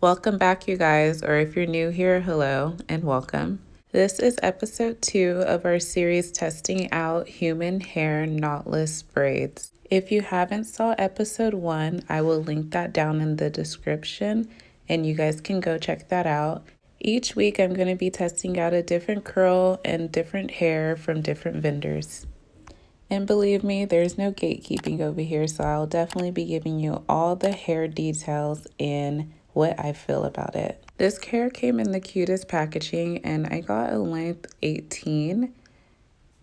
Welcome back, you guys, or if you're new here, hello and welcome. This is episode 2 of our series testing out human hair knotless braids. If you haven't saw episode 1, I will link that down in the description and you guys can go check that out. Each week I'm going to be testing out a different curl and different hair from different vendors. And believe me, there's no gatekeeping over here, so I'll definitely be giving you all the hair details and what I feel about it. This hair came in the cutest packaging, and I got a length 18,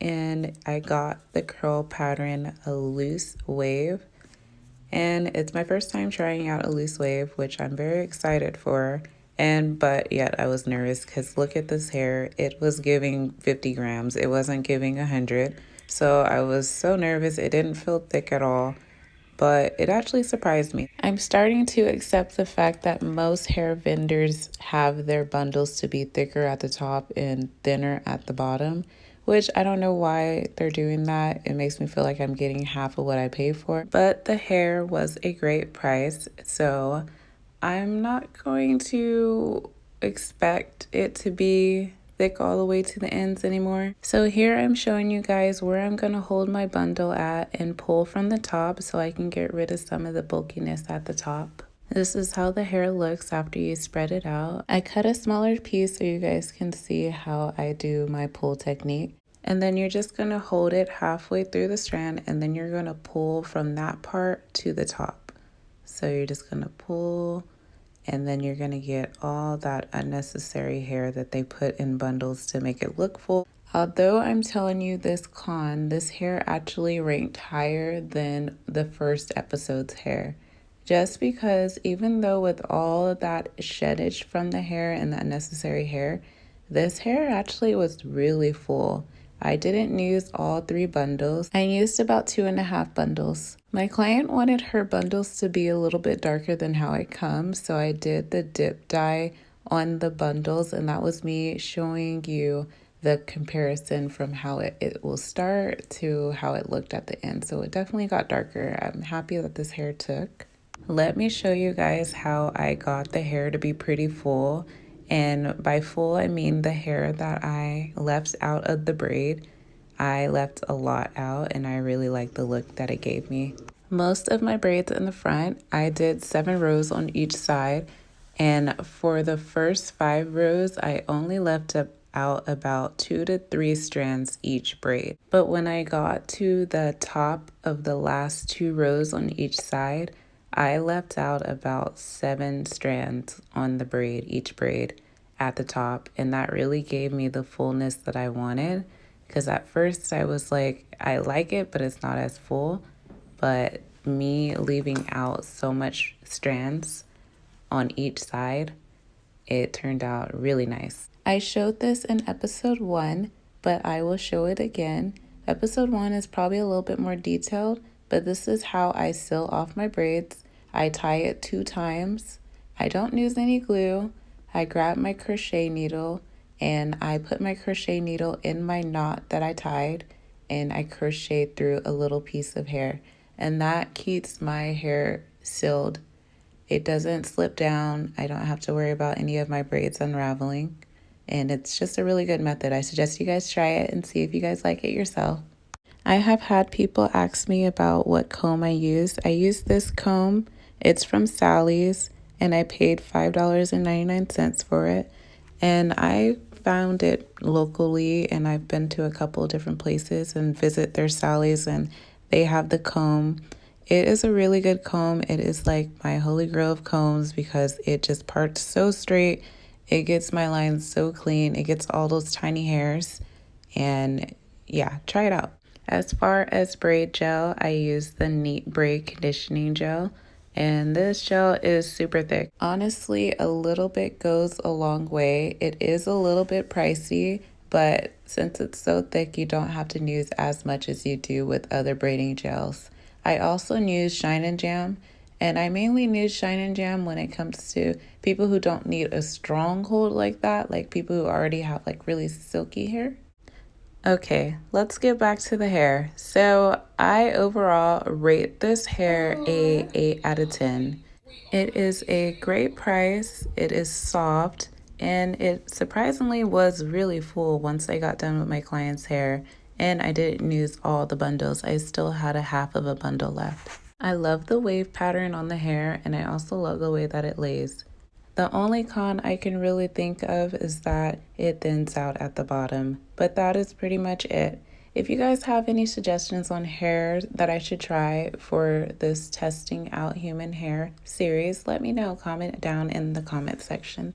and I got the curl pattern a loose wave. And it's my first time trying out a loose wave, which I'm very excited for. But yet I was nervous because look at this hair. It was giving 50 grams. It wasn't giving 100. So I was so nervous. It didn't feel thick at all, but it actually surprised me. I'm starting to accept the fact that most hair vendors have their bundles to be thicker at the top and thinner at the bottom, which I don't know why they're doing that. It makes me feel like I'm getting half of what I paid for, but the hair was a great price, so I'm not going to expect it to be thick all the way to the ends anymore. So here I'm showing you guys where I'm going to hold my bundle at and pull from the top so I can get rid of some of the bulkiness at the top. This is how the hair looks after you spread it out. I cut a smaller piece so you guys can see how I do my pull technique. And then you're just going to hold it halfway through the strand and then you're going to pull from that part to the top. So you're just going to pull, and then you're going to get all that unnecessary hair that they put in bundles to make it look full. Although I'm telling you this hair actually ranked higher than the first episode's hair. Just because even though with all of that sheddage from the hair and the unnecessary hair, this hair actually was really full. I didn't use all 3 bundles. I used about 2.5 bundles. My client wanted her bundles to be a little bit darker than how it comes, so I did the dip dye on the bundles, and that was me showing you the comparison from how it will start to how it looked at the end. So it definitely got darker. I'm happy that this hair took. Let me show you guys how I got the hair to be pretty full. And by full, I mean the hair that I left out of the braid. I left a lot out and I really like the look that it gave me. Most of my braids in the front, I did 7 rows on each side. And for the first 5 rows, I only left out about 2 to 3 strands each braid. But when I got to the top of the last 2 rows on each side, I left out about 7 strands on the braid, each braid at the top, and that really gave me the fullness that I wanted, because at first I was like, I like it, but it's not as full. But me leaving out so much strands on each side, it turned out really nice. I showed this in episode 1, but I will show it again. Episode 1 is probably a little bit more detailed, but this is how I seal off my braids. I tie it 2 times. I don't use any glue. I grab my crochet needle and I put my crochet needle in my knot that I tied, and I crochet through a little piece of hair, and that keeps my hair sealed. It doesn't slip down. I don't have to worry about any of my braids unraveling, and it's just a really good method. I suggest you guys try it and see if you guys like it yourself. I have had people ask me about what comb I use. I use this comb. It's from Sally's, and I paid $5.99 for it. And I found it locally, and I've been to a couple different places and visit their Sally's, and they have the comb. It is a really good comb. It is like my holy grail of combs because it just parts so straight. It gets my lines so clean. It gets all those tiny hairs. And yeah, try it out. As far as braid gel, I use the Neat Braid Conditioning Gel, and this gel is super thick. Honestly, a little bit goes a long way. It is a little bit pricey, but since it's so thick, you don't have to use as much as you do with other braiding gels. I also use Shine and Jam, and I mainly use Shine and Jam when it comes to people who don't need a strong hold like that, like people who already have like really silky hair. Okay, let's get back to the hair. So I overall rate this hair a 8 out of 10. It is a great price, it is soft, and it surprisingly was really full once I got done with my client's hair, and I didn't use all the bundles. I still had a half of a bundle left. I love the wave pattern on the hair, and I also love the way that it lays. The only con I can really think of is that it thins out at the bottom, but that is pretty much it. If you guys have any suggestions on hair that I should try for this testing out human hair series, let me know. Comment down in the comment section.